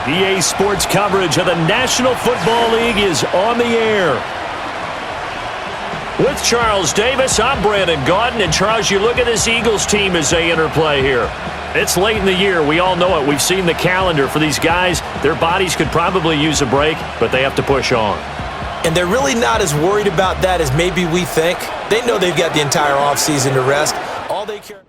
EA Sports coverage of the National Football League is on the air. With Charles Davis, I'm Brandon Gaudin. And Charles, you look at this Eagles team as they interplay here. It's late in the year. We all know it. We've seen the calendar for these guys. Their bodies could probably use a break, but they have to push on. And they're really not as worried about that as maybe we think. They know they've got the entire offseason to rest. All they care.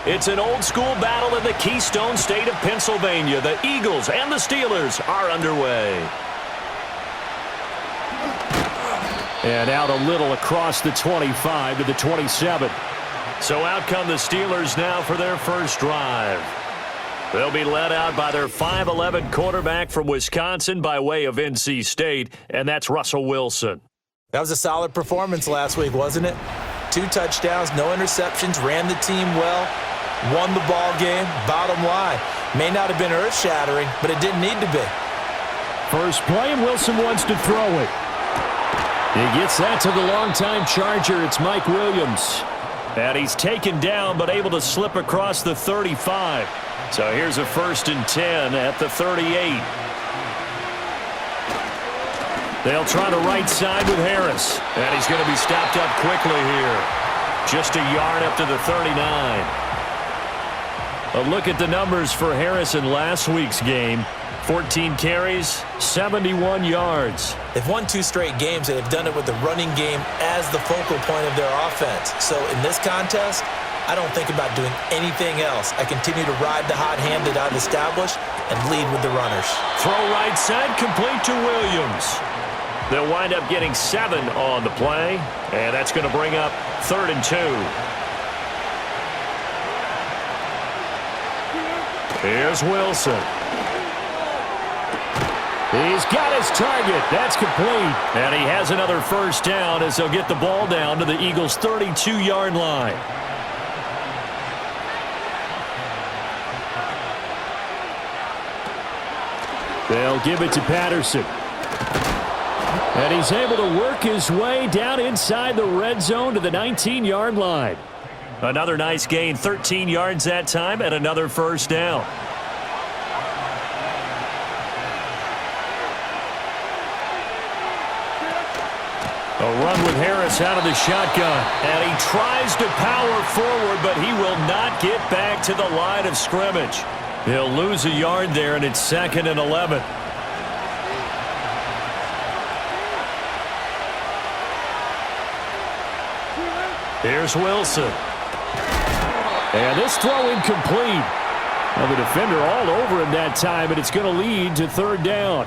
It's an old-school battle in the Keystone State of Pennsylvania. The Eagles and the Steelers are underway. And out a little across the 25 to the 27. So out come the Steelers now for their first drive. They'll be led out by their 5'11" quarterback from Wisconsin by way of NC State, and that's Russell Wilson. That was a solid performance last week, wasn't it? 2 touchdowns, no interceptions, ran the team well, won the ball game. Bottom line, may not have been earth-shattering, but it didn't need to be. First play, and Wilson wants to throw it. He gets that to the longtime Charger. It's Mike Williams. And he's taken down, but able to slip across the 35. So here's a 1st and 10 at the 38. They'll try the right side with Harris. And he's going to be stopped up quickly here. Just a yard up to the 39. A look at the numbers for Harris in last week's game. 14 carries, 71 yards. They've won 2 straight games, and they've done it with the running game as the focal point of their offense. So in this contest, I don't think about doing anything else. I continue to ride the hot hand that I've established and lead with the runners. Throw right side, complete to Williams. They'll wind up getting 7 on the play, and that's going to bring up 3rd and 2. Here's Wilson. He's got his target. That's complete. And he has another first down as they'll get the ball down to the Eagles' 32-yard line. They'll give it to Patterson. And he's able to work his way down inside the red zone to the 19-yard line. Another nice gain, 13 yards that time, and another first down. A run with Harris out of the shotgun. And he tries to power forward, but he will not get back to the line of scrimmage. He'll lose a yard there, and it's 2nd and 11. Here's Wilson. And this throw incomplete. Well, the defender all over him that time, and it's going to lead to 3rd down.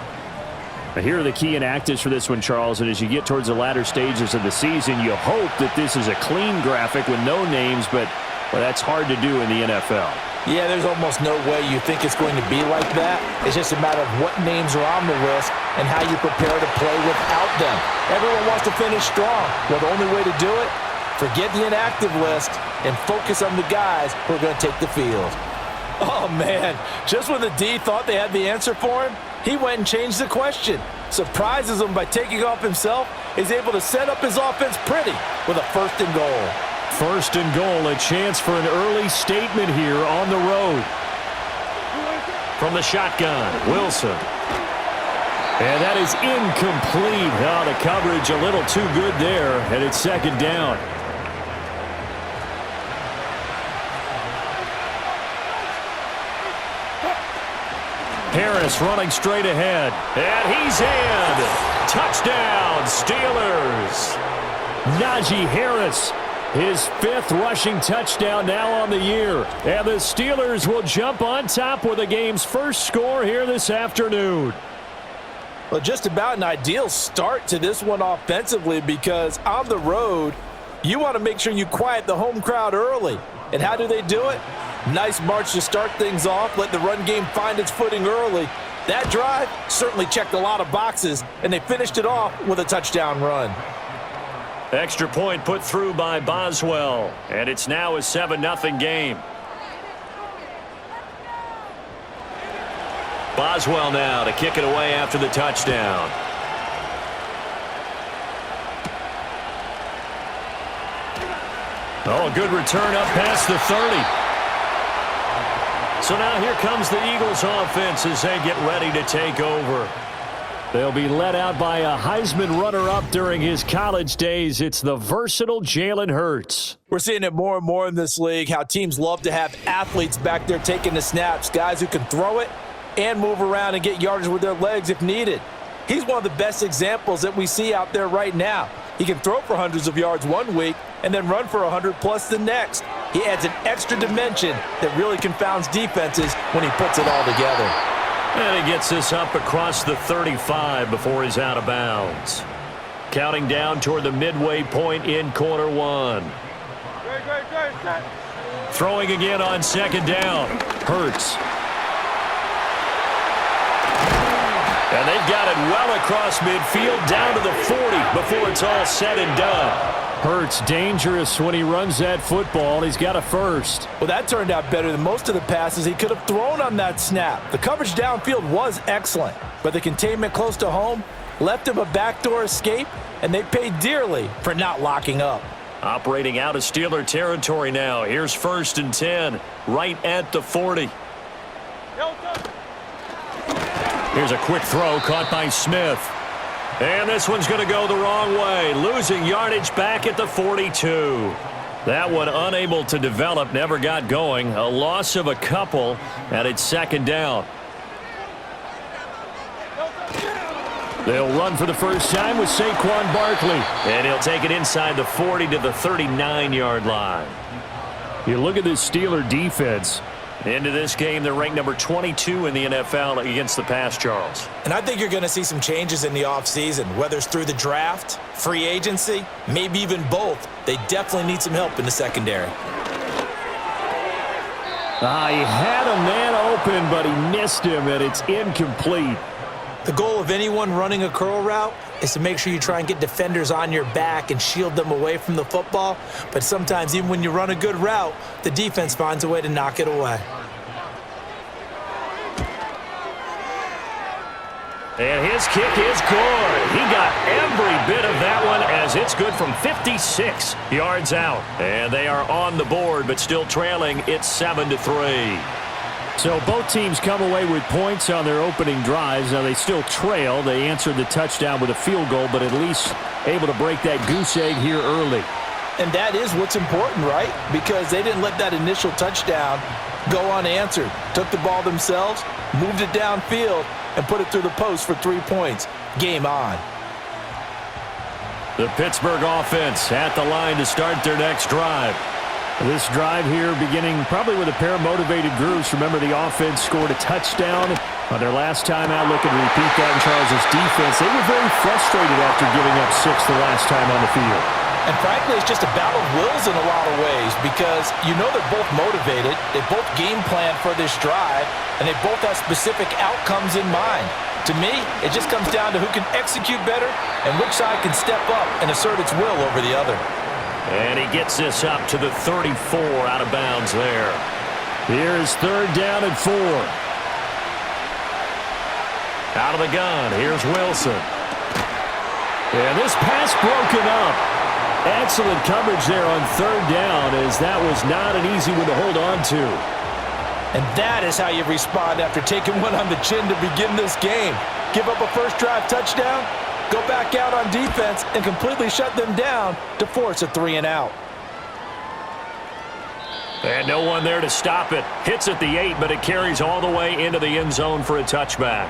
Now, here are the key inactives for this one, Charles, and as you get towards the latter stages of the season, you hope that this is a clean graphic with no names, but well, that's hard to do in the NFL. Yeah, there's almost no way you think it's going to be like that. It's just a matter of what names are on the list and how you prepare to play without them. Everyone wants to finish strong. Well, the only way to do it, forget the inactive list and focus on the guys who are going to take the field. Oh, man, just when the D thought they had the answer for him, he went and changed the question. Surprises him by taking off himself. Is able to set up his offense pretty with a 1st and goal. 1st and goal, a chance for an early statement here on the road. From the shotgun, Wilson. And that is incomplete. Oh, the coverage a little too good there, and it's 2nd down. Harris running straight ahead. And he's in. Touchdown, Steelers. Najee Harris, his 5th rushing touchdown now on the year. And the Steelers will jump on top with the game's first score here this afternoon. Well, just about an ideal start to this one offensively, because on the road, you want to make sure you quiet the home crowd early. And how do they do it? Nice march to start things off. Let the run game find its footing early. That drive certainly checked a lot of boxes, and they finished it off with a touchdown run. Extra point put through by Boswell, and it's now a 7-0 game. Boswell now to kick it away after the touchdown. Oh, a good return up past the 30. So now here comes the Eagles offense as they get ready to take over. They'll be led out by a Heisman runner-up during his college days. It's the versatile Jalen Hurts. We're seeing it more and more in this league, how teams love to have athletes back there taking the snaps, guys who can throw it and move around and get yardage with their legs if needed. He's one of the best examples that we see out there right now. He can throw for hundreds of yards one week and then run for 100+ the next. He adds an extra dimension that really confounds defenses when he puts it all together. And he gets this up across the 35 before he's out of bounds. Counting down toward the midway point in quarter one. Throwing again on second down. Hurts. And they've got it well across midfield down to the 40 before it's all said and done. Hurts dangerous when he runs that football. He's got a first. Well, that turned out better than most of the passes he could have thrown on that snap. The coverage downfield was excellent, but the containment close to home left him a backdoor escape, and they paid dearly for not locking up. Operating out of Steeler territory now. Here's 1st and 10, right at the 40. Here's a quick throw caught by Smith. And this one's going to go the wrong way. Losing yardage back at the 42. That one unable to develop, never got going. A loss of a couple, and it's second down. They'll run for the first time with Saquon Barkley. And he'll take it inside the 40 to the 39-yard line. You look at this Steeler defense. Into this game, they're ranked number 22 in the NFL against the pass, Charles. And I think you're going to see some changes in the offseason, whether it's through the draft, free agency, maybe even both. They definitely need some help in the secondary. He had a man open, but he missed him, and it's incomplete. The goal of anyone running a curl route is to make sure you try and get defenders on your back and shield them away from the football. But sometimes, even when you run a good route, the defense finds a way to knock it away. And his kick is good. He got every bit of that one as it's good from 56 yards out. And they are on the board, but still trailing. It's 7-3. So both teams come away with points on their opening drives. Now they still trail. They answered the touchdown with a field goal, but at least able to break that goose egg here early. And that is what's important, right? Because they didn't let that initial touchdown go unanswered. Took the ball themselves, moved it downfield, and put it through the post for 3 points. Game on. The Pittsburgh offense at the line to start their next drive. This drive here beginning probably with a pair of motivated groups. Remember, the offense scored a touchdown on their last time out. Looking to repeat that in Charles' defense. They were very frustrated after giving up 6 the last time on the field. And frankly, it's just a battle of wills in a lot of ways because you know they're both motivated. They both game plan for this drive, and they both have specific outcomes in mind. To me, it just comes down to who can execute better and which side can step up and assert its will over the other. And he gets this up to the 34 out of bounds there. Here is 3rd down and 4. Out of the gun, here's Wilson. And this pass broken up. Excellent coverage there on 3rd down as that was not an easy one to hold on to. And that is how you respond after taking one on the chin to begin this game. Give up a first drive touchdown, go back out on defense, and completely shut them down to force a 3-and-out. And no one there to stop it. Hits at the 8, but it carries all the way into the end zone for a touchback.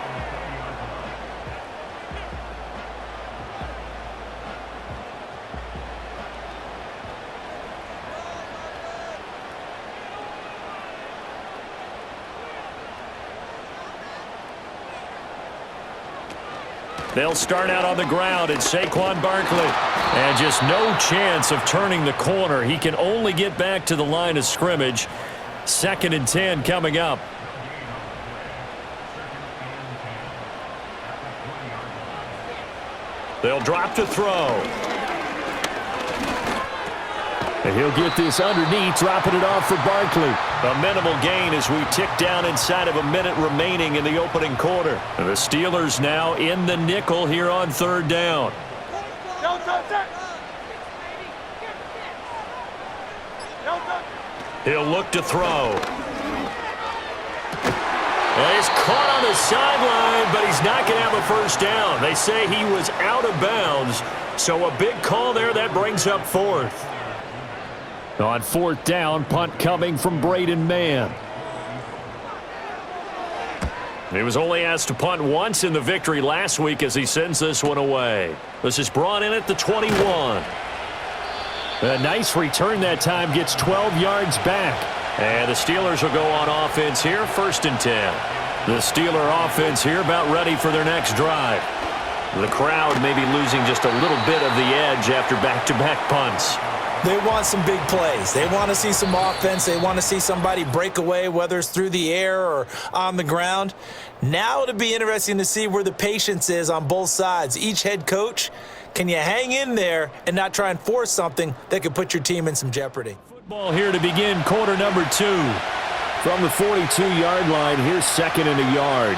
They'll start out on the ground. It's Saquon Barkley. And just no chance of turning the corner. He can only get back to the line of scrimmage. 2nd and 10 coming up. They'll drop to throw. And he'll get this underneath, dropping it off for Barkley. A minimal gain as we tick down inside of a minute remaining in the opening quarter. And the Steelers now in the nickel here on 3rd down. He'll look to throw. And he's caught on the sideline, but he's not going to have a first down. They say he was out of bounds, so a big call there that brings up fourth. On fourth down, punt coming from Braden Mann. He was only asked to punt once in the victory last week as he sends this one away. This is brought in at the 21. A nice return that time, gets 12 yards back. And the Steelers will go on offense here, 1st and 10. The Steeler offense here about ready for their next drive. The crowd may be losing just a little bit of the edge after back-to-back punts. They want some big plays. They want to see some offense. They want to see somebody break away, whether it's through the air or on the ground. Now it'll be interesting to see where the patience is on both sides. Each head coach, can you hang in there and not try and force something that could put your team in some jeopardy? Football here to begin quarter number 2. From the 42-yard line, here's 2nd and a yard.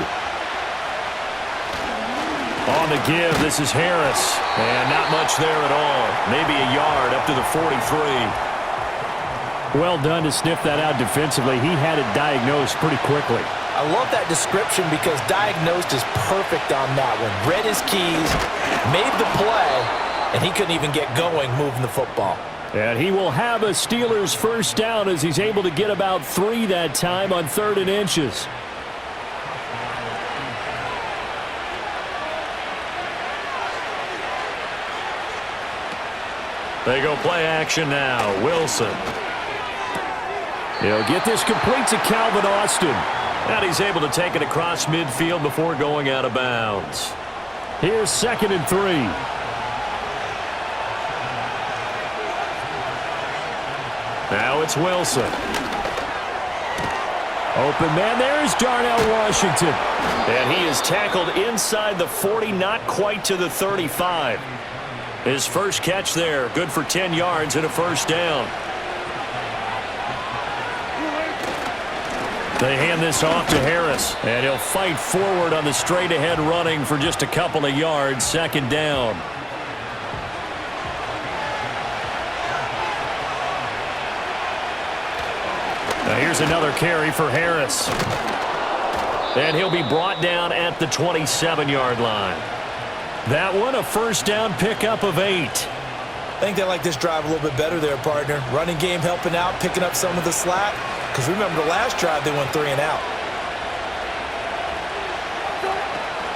On the give, this is Harris. And not much there at all. Maybe a yard up to the 43. Well done to sniff that out defensively. He had it diagnosed pretty quickly. I love that description because diagnosed is perfect on that one. Read his keys, made the play, and he couldn't even get going moving the football. And he will have a Steelers first down as he's able to get about 3 that time on 3rd and inches. They go play action now. Wilson. He'll get this complete to Calvin Austin. And he's able to take it across midfield before going out of bounds. Here's 2nd and 3. Now it's Wilson. Open man there is Darnell Washington. And he is tackled inside the 40, not quite to the 35. His first catch there, good for 10 yards and a first down. They hand this off to Harris, and he'll fight forward on the straight-ahead running for just a couple of yards, 2nd down. Now here's another carry for Harris. And he'll be brought down at the 27-yard line. That one, a first down pickup of 8. I think they like this drive a little bit better there, partner. Running game helping out, picking up some of the slack. Because remember the last drive, they went 3 and out.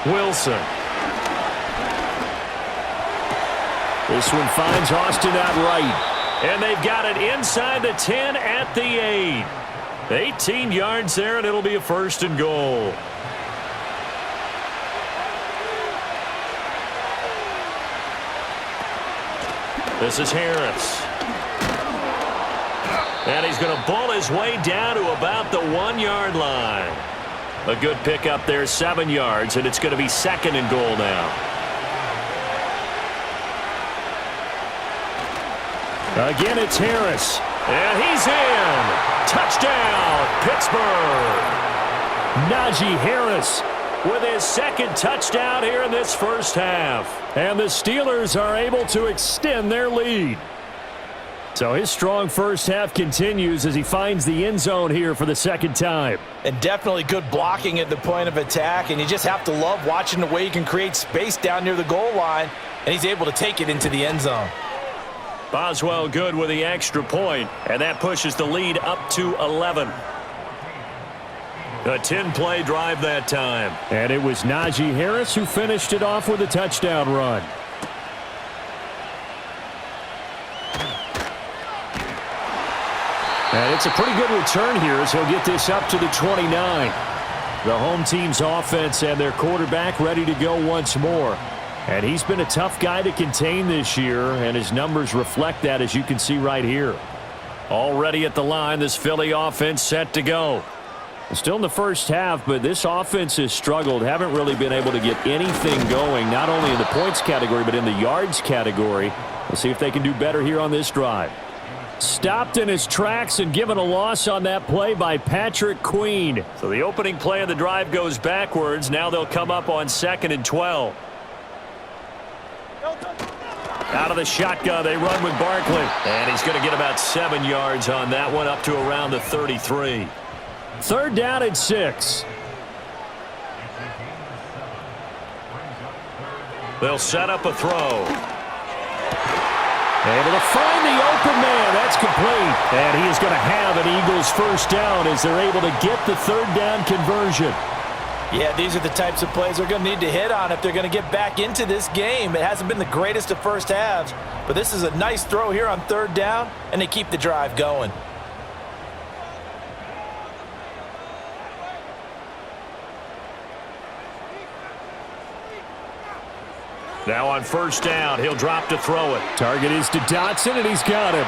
Wilson. This one finds Austin outright. And they've got it inside the 10 at the 8. 18 yards there, and it'll be a 1st and goal. This is Harris. And he's going to bull his way down to about the 1-yard line. A good pickup there, 7 yards, and it's going to be 2nd and goal now. Again, it's Harris. And he's in. Touchdown, Pittsburgh. Najee Harris with his 2nd touchdown here in this first half. And the Steelers are able to extend their lead. So his strong first half continues as he finds the end zone here for the 2nd time. And definitely good blocking at the point of attack. And you just have to love watching the way he can create space down near the goal line. And he's able to take it into the end zone. Boswell good with the extra point, and that pushes the lead up to 11. A 10-play drive that time. And it was Najee Harris who finished it off with a touchdown run. And it's a pretty good return here as he'll get this up to the 29. The home team's offense and their quarterback ready to go once more. And he's been a tough guy to contain this year, and his numbers reflect that, as you can see right here. Already at the line, this Philly offense set to go. Still in the first half, but this offense has struggled. Haven't really been able to get anything going, not only in the points category, but in the yards category. We'll see if they can do better here on this drive. Stopped in his tracks and given a loss on that play by Patrick Queen. So the opening play of the drive goes backwards. Now they'll come up on 2nd and 12. Out of the shotgun, they run with Barkley. And he's going to get about 7 yards on that one, up to around the 33. 3rd down and 6. They'll set up a throw. Able to find the open man. That's complete. And he is going to have an Eagles first down as they're able to get the third down conversion. Yeah, these are the types of plays they're going to need to hit on if they're going to get back into this game. It hasn't been the greatest of first halves, but this is a nice throw here on third down, and they keep the drive going. Now on first down, he'll drop to throw it. Target is to Dotson, and he's got him.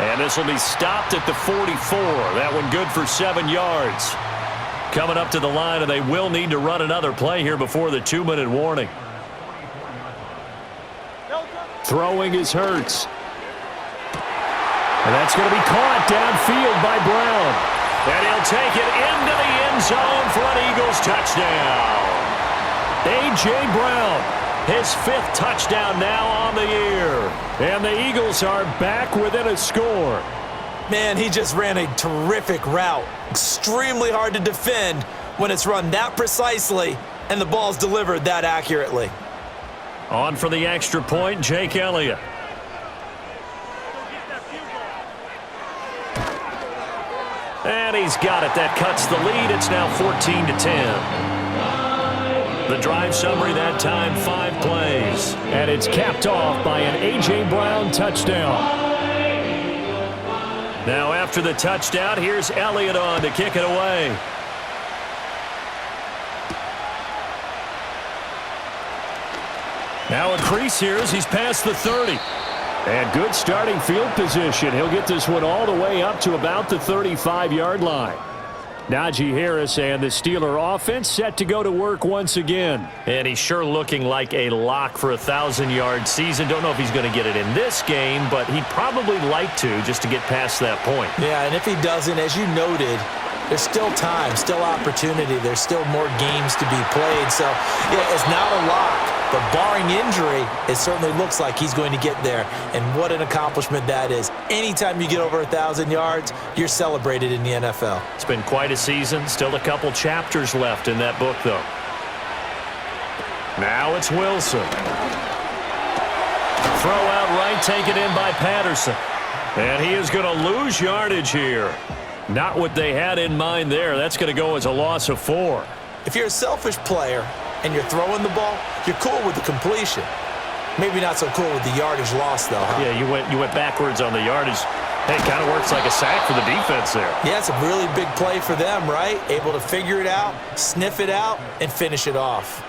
And this will be stopped at the 44. That one good for 7 yards. Coming up to the line, and they will need to run another play here before the 2-minute warning. Throwing is Hurts. And that's going to be caught downfield by Brown. And he'll take it into the end zone for an Eagles touchdown. A.J. Brown. His 5th touchdown now on the year. And the Eagles are back within a score. Man, he just ran a terrific route. Extremely hard to defend when it's run that precisely and the ball's delivered that accurately. On for the extra point, Jake Elliott. And he's got it. That cuts the lead. It's now 14-10. The drive summary that time, 5 plays. And it's capped off by an A.J. Brown touchdown. Now after the touchdown, here's Elliott on to kick it away. Now a crease here as he's past the 30. And good starting field position. He'll get this one all the way up to about the 35-yard line. Najee Harris and the Steeler offense set to go to work once again. And he's sure looking like a lock for a 1,000-yard season. Don't know if he's going to get it in this game, but he'd probably like to just to get past that point. Yeah, and if he doesn't, as you noted, there's still time, still opportunity. There's still more games to be played. So, yeah, it's not a lock. But barring injury, it certainly looks like he's going to get there. And what an accomplishment that is. Anytime you get over 1,000 yards, you're celebrated in the NFL. It's been quite a season. Still a couple chapters left in that book, though. Now it's Wilson. Throw out right, taken in by Patterson. And he is going to lose yardage here. Not what they had in mind there. That's going to go as a loss of 4. If you're a selfish player and you're throwing the ball, you're cool with the completion. Maybe not so cool with the yardage loss, though, huh? Yeah, you went backwards on the yardage. Hey, it kind of works like a sack for the defense there. Yeah, it's a really big play for them, right? Able to figure it out, sniff it out, and finish it off.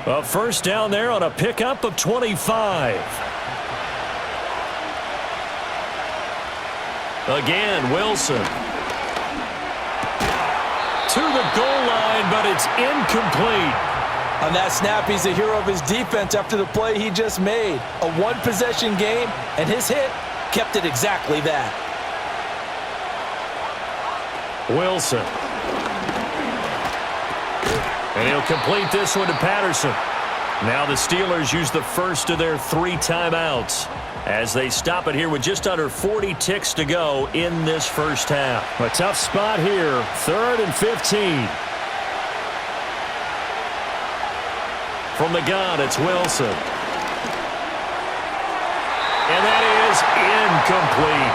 A first down there on a pickup of 25. Again, Wilson. To the goal line, but it's incomplete. On that snap, he's a hero of his defense after the play he just made. A one-possession game, and his hit kept it exactly that. Wilson. And he'll complete this one to Patterson. Now the Steelers use the first of their 3 timeouts as they stop it here with just under 40 ticks to go in this first half. A tough spot here, 3rd and 15. From the gun, it's Wilson. And that is incomplete.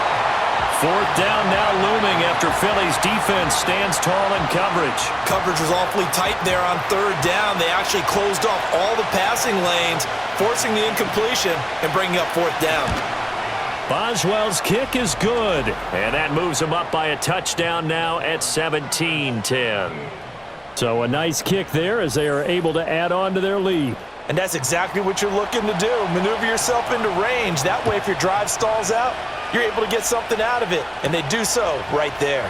4th down now looming after Philly's defense stands tall in coverage. Coverage was awfully tight there on 3rd down. They actually closed off all the passing lanes, forcing the incompletion and bringing up 4th down. Boswell's kick is good, and that moves him up by a touchdown now at 17-10. So a nice kick there as they are able to add on to their lead. And that's exactly what you're looking to do. Maneuver yourself into range. That way, if your drive stalls out, you're able to get something out of it. And they do so right there.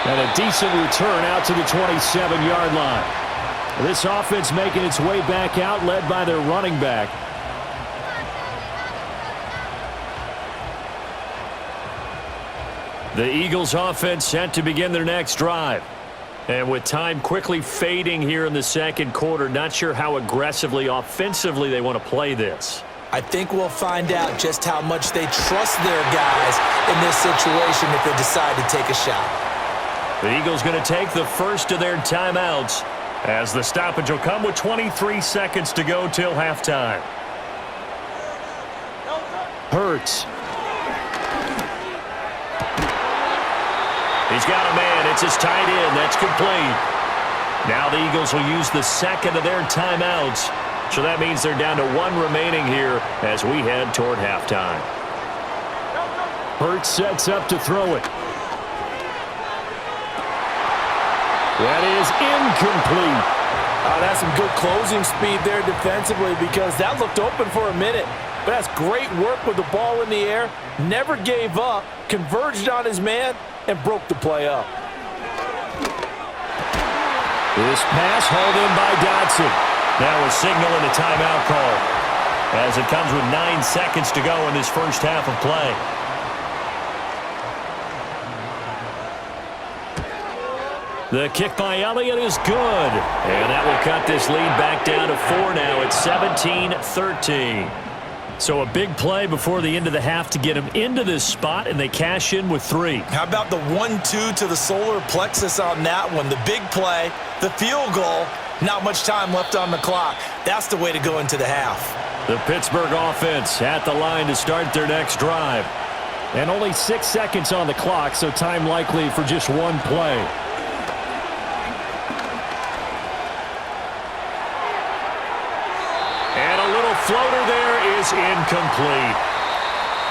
And a decent return out to the 27-yard line. This offense making its way back out, led by their running back. The Eagles offense set to begin their next drive. And with time quickly fading here in the second quarter, not sure how aggressively, offensively they want to play this. I think we'll find out just how much they trust their guys in this situation if they decide to take a shot. The Eagles going to take the first of their timeouts As the stoppage will come with 23 seconds to go till halftime. Hurts. He's got a man. It's his tight end. That's complete. Now the Eagles will use the second of their timeouts. So that means they're down to one remaining here as we head toward halftime. Hurts sets up to throw it. That is incomplete. That's some good closing speed there defensively because that looked open for a minute. But that's great work with the ball in the air. Never gave up, converged on his man, and broke the play up. This pass hauled in by Dodson. Now a signal and a timeout call as it comes with 9 seconds to go in this first half of play. The kick by Elliott is good. And that will cut this lead back down to 4 now. It's 17-13. So a big play before the end of the half to get him into this spot, and they cash in with 3. How about the 1-2 to the solar plexus on that one? The big play, the field goal, not much time left on the clock. That's the way to go into the half. The Pittsburgh offense at the line to start their next drive. And only 6 seconds on the clock, so time likely for just one play. And a little floater there is incomplete.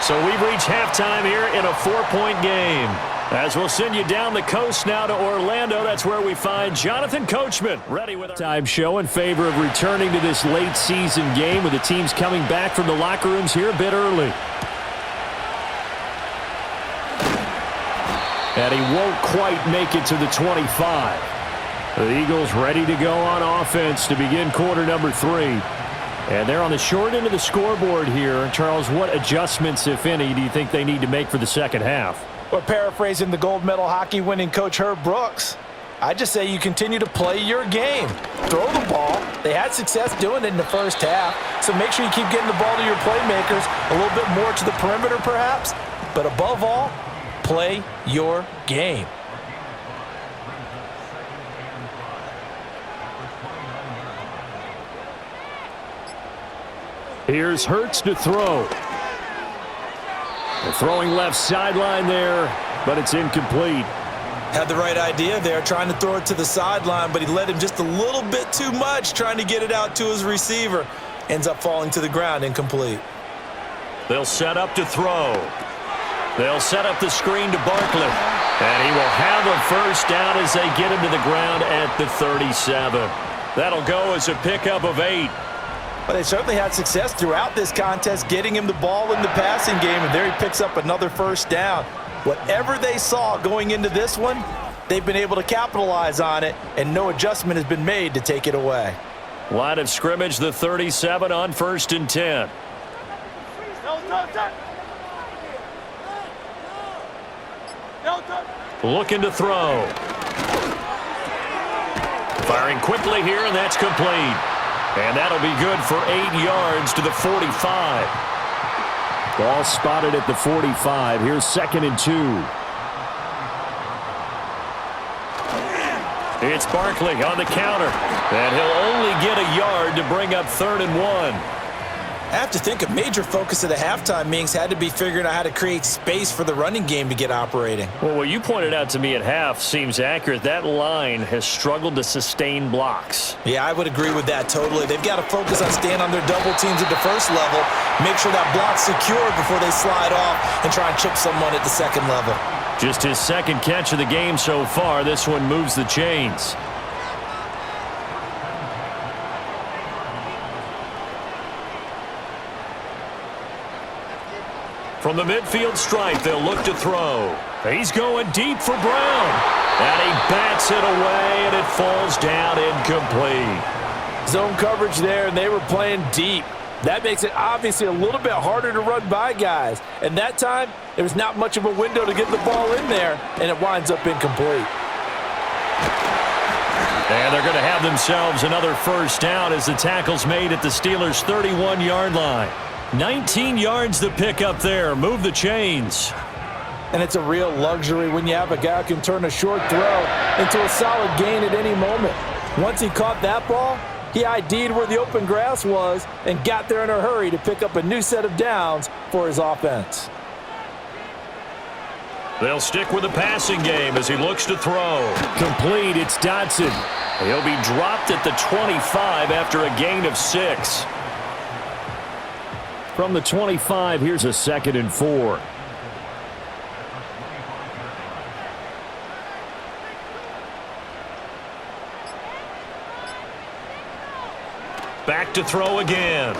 So we've reached halftime here in a 4-point game. As we'll send you down the coast now to Orlando, that's where we find Jonathan Coachman ready with our time show in favor of returning to this late season game with the teams coming back from the locker rooms here a bit early. And he won't quite make it to the 25. The Eagles ready to go on offense to begin quarter number 3. And they're on the short end of the scoreboard here. Charles, what adjustments, if any, do you think they need to make for the second half? Well, paraphrasing the gold medal hockey winning coach Herb Brooks, I just say you continue to play your game. Throw the ball. They had success doing it in the first half, so make sure you keep getting the ball to your playmakers, a little bit more to the perimeter perhaps, but above all, play your game. Here's Hurts to throw. The throwing left sideline there, but it's incomplete. Had the right idea there, trying to throw it to the sideline, but he led him just a little bit too much, trying to get it out to his receiver. Ends up falling to the ground, incomplete. They'll set up to throw. They'll set up the screen to Barkley. And he will have a first down as they get him to the ground at the 37. That'll go as a pickup of 8. But they certainly had success throughout this contest, getting him the ball in the passing game, and there he picks up another first down. Whatever they saw going into this one, they've been able to capitalize on it, and no adjustment has been made to take it away. Line of scrimmage, the 37 on 1st and 10. Looking to throw. Firing quickly here, and that's complete. And that'll be good for 8 yards to the 45. Ball spotted at the 45. Here's 2nd and 2. It's Barkley on the counter. And he'll only get a yard to bring up 3rd and 1. I have to think a major focus of the halftime meetings had to be figuring out how to create space for the running game to get operating. Well, what you pointed out to me at half seems accurate. That line has struggled to sustain blocks. Yeah, I would agree with that totally. They've got to focus on staying on their double teams at the first level, make sure that block's secure before they slide off and try and chip someone at the second level. Just his 2nd catch of the game so far. This one moves the chains. From the midfield stripe, they'll look to throw. He's going deep for Brown. And he bats it away, and it falls down incomplete. Zone coverage there, and they were playing deep. That makes it obviously a little bit harder to run by guys. And that time, there was not much of a window to get the ball in there, and it winds up incomplete. And they're going to have themselves another first down as the tackle's made at the Steelers' 31-yard line. 19 yards to pick up there. Move the chains. And it's a real luxury when you have a guy who can turn a short throw into a solid gain at any moment. Once he caught that ball, he ID'd where the open grass was and got there in a hurry to pick up a new set of downs for his offense. They'll stick with the passing game as he looks to throw. Complete, it's Dotson. He'll be dropped at the 25 after a gain of 6. From the 25, here's a 2nd and 4. Back to throw again.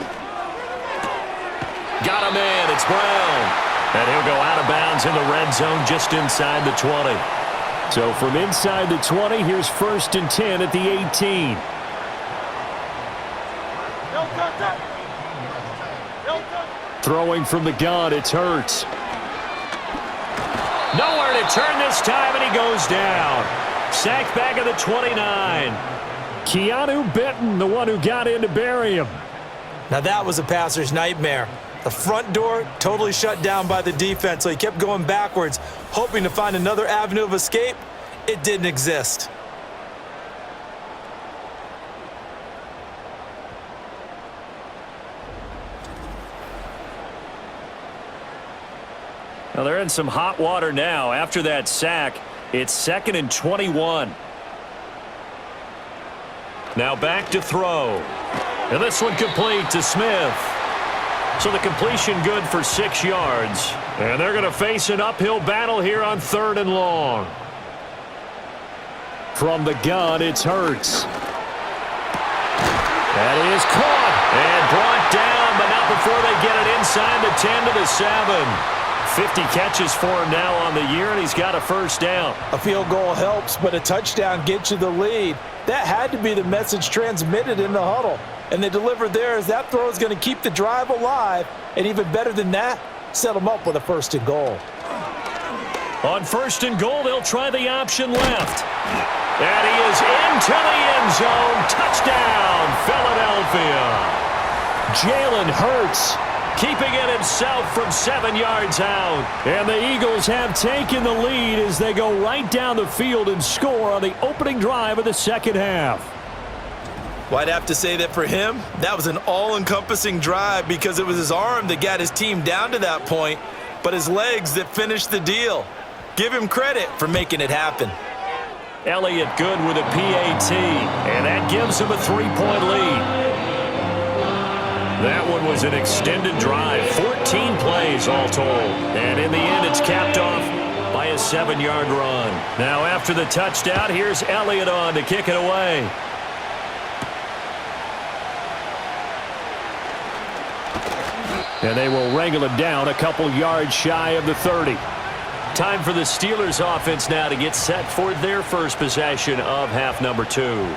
Got him in. It's Brown. And he'll go out of bounds in the red zone just inside the 20. So from inside the 20, here's 1st and 10 at the 18. Throwing from the gun, it's Hurts. Nowhere to turn this time, and he goes down. Sacked back at the 29. Keanu Benton, the one who got in to bury him. Now that was a passer's nightmare. The front door totally shut down by the defense, so he kept going backwards, hoping to find another avenue of escape. It didn't exist. Well, they're in some hot water now. After that sack, it's 2nd and 21. Now back to throw. And this one complete to Smith. So the completion good for 6 yards. And they're going to face an uphill battle here on 3rd and long. From the gun, it's Hurts. That is caught and brought down, but not before they get it inside the 10 to the 7. 50 catches for him now on the year, and he's got a 1st down. A field goal helps, but a touchdown gets you the lead. That had to be the message transmitted in the huddle. And they delivered there as that throw is going to keep the drive alive. And even better than that, set them up with a 1st and goal. On 1st and goal, they'll try the option left. And he is into the end zone. Touchdown, Philadelphia. Jalen Hurts keeping it himself from 7 yards out. And the Eagles have taken the lead as they go right down the field and score on the opening drive of the 2nd half. Well, I'd have to say that for him, that was an all-encompassing drive because it was his arm that got his team down to that point, but his legs that finished the deal. Give him credit for making it happen. Elliott good with a PAT, and that gives him a 3-point lead. That one was an extended drive, 14 plays all told. And in the end, it's capped off by a 7-yard run. Now after the touchdown, here's Elliott on to kick it away. And they will wrangle him down a couple yards shy of the 30. Time for the Steelers offense now to get set for their first possession of half number 2.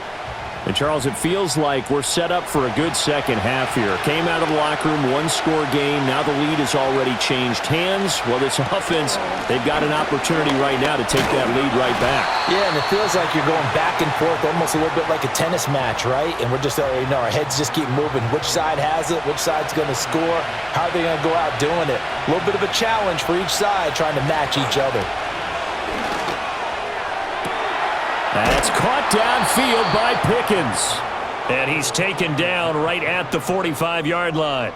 And, Charles, it feels like we're set up for a good second half here. Came out of the locker room, 1-score game. Now the lead has already changed hands. Well, this offense, they've got an opportunity right now to take that lead right back. Yeah, and it feels like you're going back and forth almost a little bit like a tennis match, right? And we're just, our heads just keep moving. Which side has it? Which side's going to score? How are they going to go out doing it? A little bit of a challenge for each side trying to match each other. That's caught downfield by Pickens. And he's taken down right at the 45-yard line.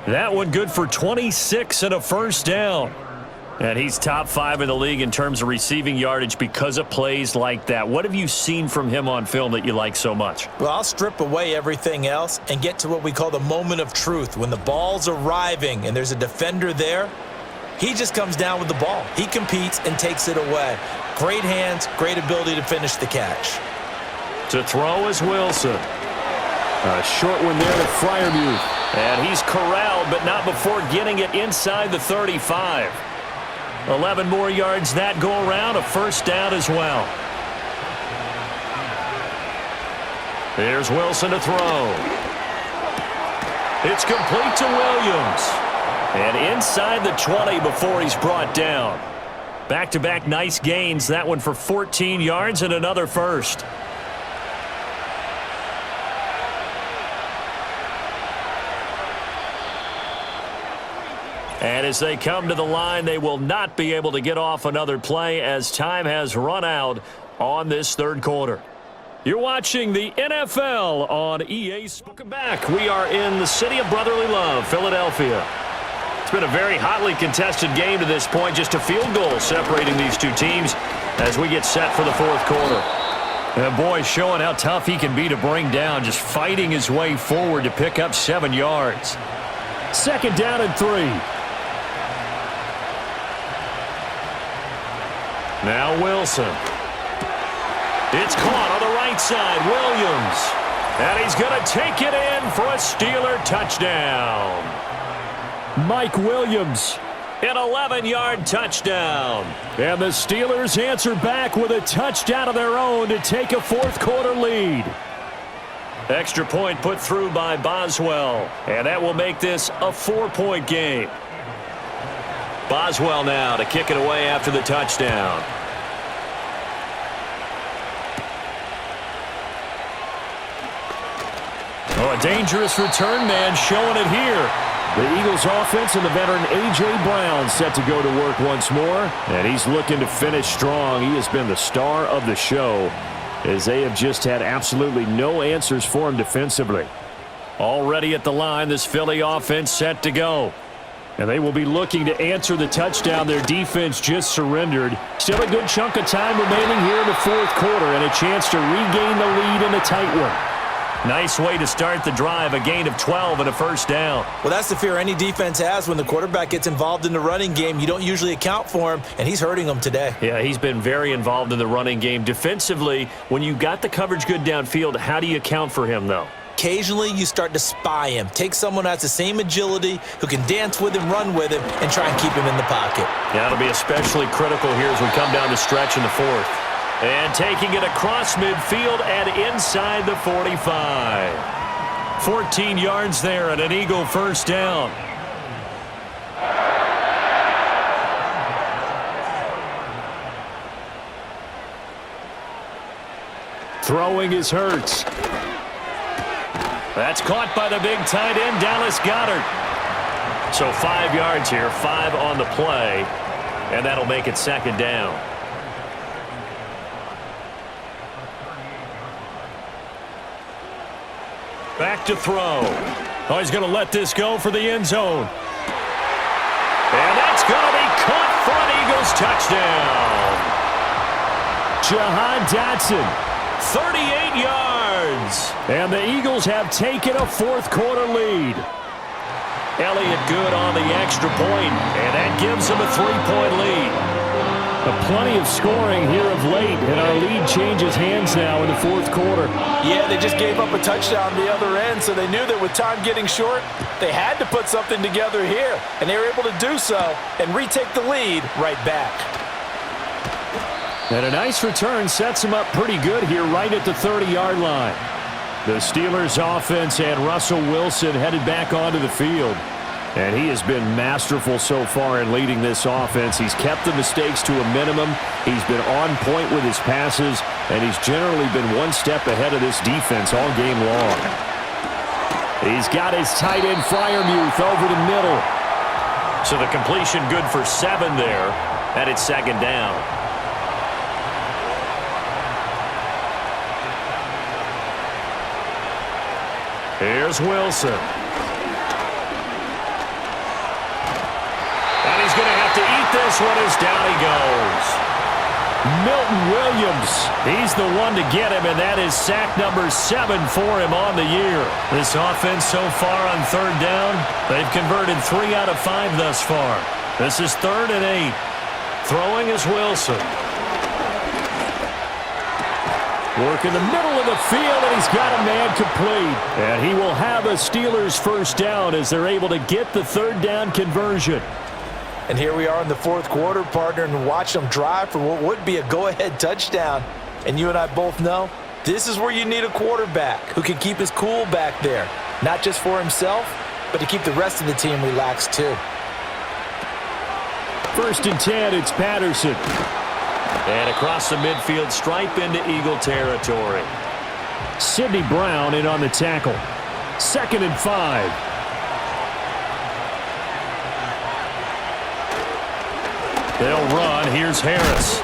That one good for 26 and a 1st down. And he's top 5 in the league in terms of receiving yardage because of plays like that. What have you seen from him on film that you like so much? Well, I'll strip away everything else and get to what we call the moment of truth. When the ball's arriving and there's a defender there, he just comes down with the ball. He competes and takes it away. Great hands, great ability to finish the catch. To throw is Wilson. A short one there to Freiermuth. And he's corralled, but not before getting it inside the 35. 11 more yards that go around, a 1st down as well. Here's Wilson to throw. It's complete to Williams. And inside the 20 before he's brought down. Back-to-back nice gains. That one for 14 yards and another 1st. And as they come to the line, they will not be able to get off another play as time has run out on this 3rd quarter. You're watching the NFL on EA. Welcome back. We are in the city of brotherly love, Philadelphia. It's been a very hotly contested game to this point. Just a field goal separating these two teams as we get set for the fourth quarter. And boy, showing how tough he can be to bring down, just fighting his way forward to pick up 7 yards. Second down and 3. Now Wilson. It's caught on the right side. Williams. And he's going to take it in for a Steeler touchdown. Mike Williams, an 11-yard touchdown. And the Steelers answer back with a touchdown of their own to take a fourth-quarter lead. Extra point put through by Boswell. And that will make this a 4-point game. Boswell now to kick it away after the touchdown. Oh, a dangerous return man showing it here. The Eagles offense and the veteran A.J. Brown set to go to work once more. And he's looking to finish strong. He has been the star of the show as they have just had absolutely no answers for him defensively. Already at the line, this Philly offense set to go. And they will be looking to answer the touchdown their defense just surrendered. Still a good chunk of time remaining here in the fourth quarter and a chance to regain the lead in a tight one. Nice way to start the drive, a gain of 12 and a first down. Well, that's the fear any defense has when the quarterback gets involved in the running game. You don't usually account for him, and he's hurting them today. Yeah, he's been very involved in the running game. Defensively, when you got the coverage good downfield, how do you account for him, though? Occasionally, you start to spy him. Take someone who has the same agility, who can dance with him, run with him, and try and keep him in the pocket. Yeah, it'll be especially critical here as we come down the stretch in the fourth. And taking it across midfield and inside the 45. 14 yards there and an Eagle first down. Throwing is Hurts. That's caught by the big tight end, Dallas Goedert. So 5 yards here, 5 on the play, and that'll make it second down. Back to throw. Oh, he's going to let this go for the end zone. And that's going to be caught for an Eagles touchdown. Jahan Dotson, 38 yards. And the Eagles have taken a fourth-quarter lead. Elliott good on the extra point, and that gives them a 3-point lead. Plenty of scoring here of late, and our lead changes hands now in the fourth quarter. Yeah, they just gave up a touchdown the other end, so they knew that with time getting short, they had to put something together here, and they were able to do so and retake the lead right back. And a nice return sets them up pretty good here right at the 30-yard line. The Steelers offense and Russell Wilson headed back onto the field. And he has been masterful so far in leading this offense. He's kept the mistakes to a minimum. He's been on point with his passes, and he's generally been one step ahead of this defense all game long. He's got his tight end Freiermuth over the middle. So the completion good for 7 there, and it's second down. Here's Wilson. He's going to have to eat this one as down he goes. Milton Williams, he's the one to get him, and that is sack number 7 for him on the year. This offense so far on third down, they've converted 3 out of 5 thus far. This is 3rd and 8. Throwing is Wilson. Work in the middle of the field, and he's got a man complete. And he will have a Steelers first down as they're able to get the third down conversion. And here we are in the fourth quarter, partner, and watch them drive for what would be a go-ahead touchdown. And you and I both know this is where you need a quarterback who can keep his cool back there, not just for himself, but to keep the rest of the team relaxed too. 1st and 10, it's Patterson. And across the midfield stripe into Eagle territory. Sidney Brown in on the tackle. 2nd and 5. They'll run. Here's Harris.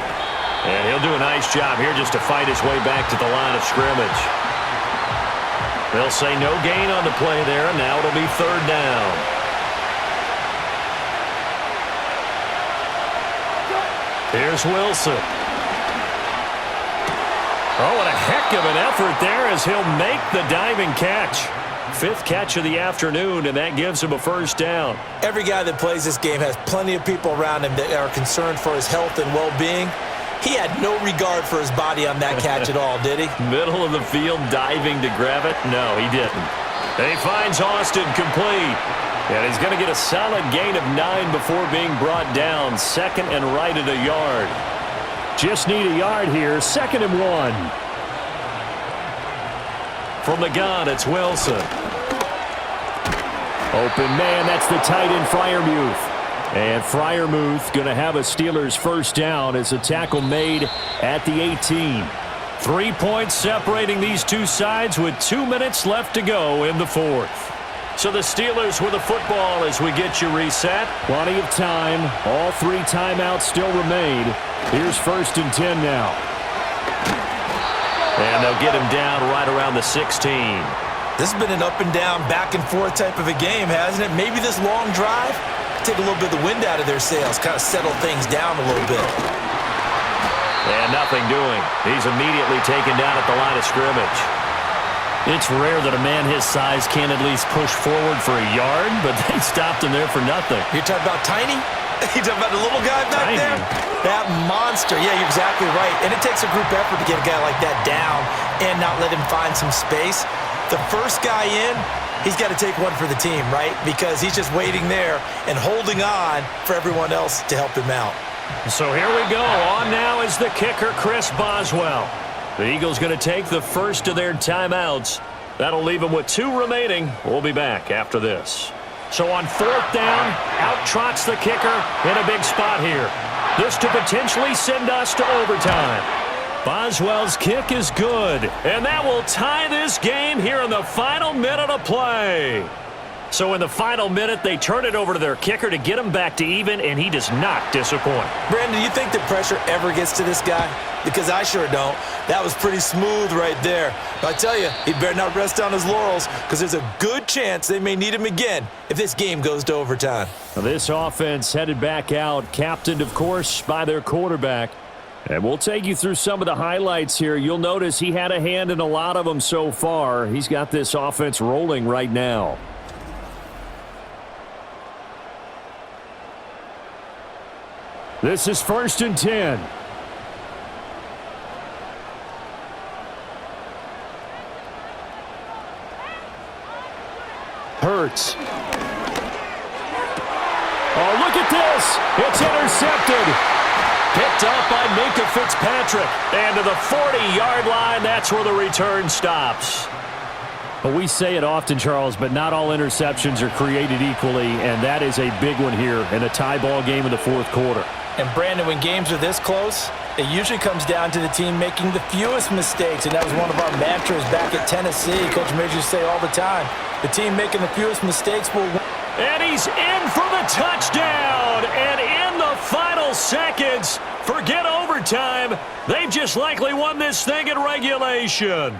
And he'll do a nice job here just to fight his way back to the line of scrimmage. They'll say no gain on the play there, and now it'll be third down. Here's Wilson. Oh, what a heck of an effort there as he'll make the diving catch. Fifth catch of the afternoon, and that gives him a first down. Every guy that plays this game has plenty of people around him that are concerned for his health and well-being. He had no regard for his body on that catch at all, did he? Middle of the field diving to grab it? No, he didn't. And he finds Austin complete. And he's going to get a solid gain of 9 before being brought down. Second and right at a yard. Just need a yard here. 2nd and 1. From the gun, it's Wilson. Open man, that's the tight end Freiermuth. And Freiermuth going to have a Steelers first down as a tackle made at the 18. 3 points separating these two sides with 2 minutes left to go in the fourth. So the Steelers with the football as we get you reset. Plenty of time. All 3 timeouts still remain. Here's 1st and 10 now. And they'll get him down right around the 16. This has been an up and down, back and forth type of a game, hasn't it? Maybe this long drive take a little bit of the wind out of their sails, kind of settle things down a little bit. And nothing doing. He's immediately taken down at the line of scrimmage. It's rare that a man his size can't at least push forward for a yard, but they stopped him there for nothing. You're talking about Tiny? You're talking about the little guy back Tiny. there? That monster. Yeah, you're exactly right. And it takes a group effort to get a guy like that down and not let him find some space. The first guy in, he's got to take one for the team, right? Because he's just waiting there and holding on for everyone else to help him out. So here we go. On now is the kicker, Chris Boswell. The Eagles going to take the first of their timeouts. That'll leave them with 2 remaining. We'll be back after this. So on 4th down, out trots the kicker in a big spot here. This to potentially send us to overtime. Boswell's kick is good, and that will tie this game here in the final minute of play. So in the final minute, they turn it over to their kicker to get him back to even, and he does not disappoint. Brandon, do you think the pressure ever gets to this guy? Because I sure don't. That was pretty smooth right there. But I tell you, he better not rest on his laurels because there's a good chance they may need him again if this game goes to overtime. This offense headed back out, captained, of course, by their quarterback. And we'll take you through some of the highlights here. You'll notice he had a hand in a lot of them so far. He's got this offense rolling right now. This is 1st and 10. Hurts. Oh, look at this. It's intercepted. Picked up by Minkah Fitzpatrick. And to the 40-yard line, that's where the return stops. Well, we say it often, Charles, but not all interceptions are created equally, and that is a big one here in a tie ball game in the 4th quarter. And Brandon, when games are this close, it usually comes down to the team making the fewest mistakes, and that was one of our mantras back at Tennessee. Coach Major say all the time, the team making the fewest mistakes will win. And he's in for the touchdown, and in the final seconds, forget overtime, they've just likely won this thing in regulation.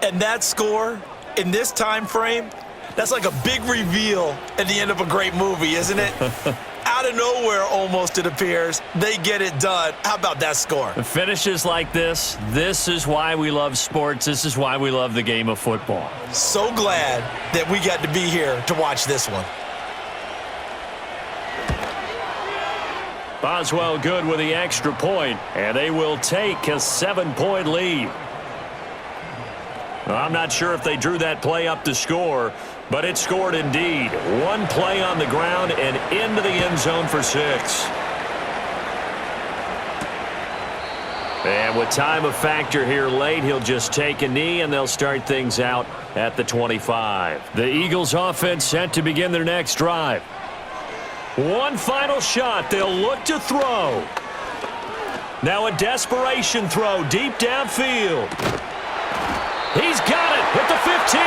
And that score in this time frame, that's like a big reveal at the end of a great movie, isn't it? Out of nowhere, almost, it appears, they get it done. How about that score? Finishes like this is why we love sports. This is why we love the game of football. So glad that we got to be here to watch this one. Boswell good with the extra point, and they will take a 7-point lead. I'm not sure if they drew that play up to score, but it scored indeed. One play on the ground and into the end zone for 6. And with time a factor here late, he'll just take a knee and they'll start things out at the 25. The Eagles offense set to begin their next drive. One final shot they'll look to throw. Now a desperation throw deep downfield. He's got it at the 15.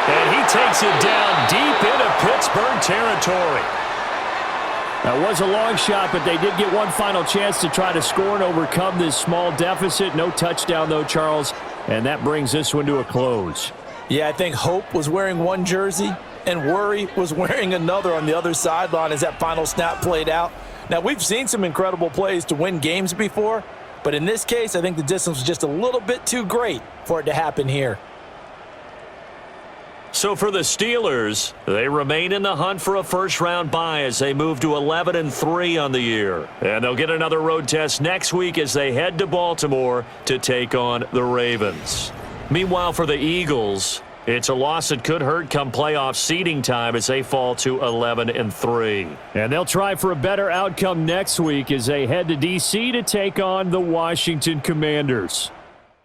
And he takes it down deep into Pittsburgh territory. That was a long shot, but they did get one final chance to try to score and overcome this small deficit. No touchdown, though, Charles, and that brings this one to a close. Yeah, I think hope was wearing one jersey and worry was wearing another on the other sideline as that final snap played out. Now, we've seen some incredible plays to win games before, but in this case, I think the distance was just a little bit too great for it to happen here. So for the Steelers, they remain in the hunt for a first-round bye as they move to 11-3 on the year. And they'll get another road test next week as they head to Baltimore to take on the Ravens. Meanwhile, for the Eagles, it's a loss that could hurt come playoff seeding time as they fall to 11-3. And they'll try for a better outcome next week as they head to D.C. to take on the Washington Commanders.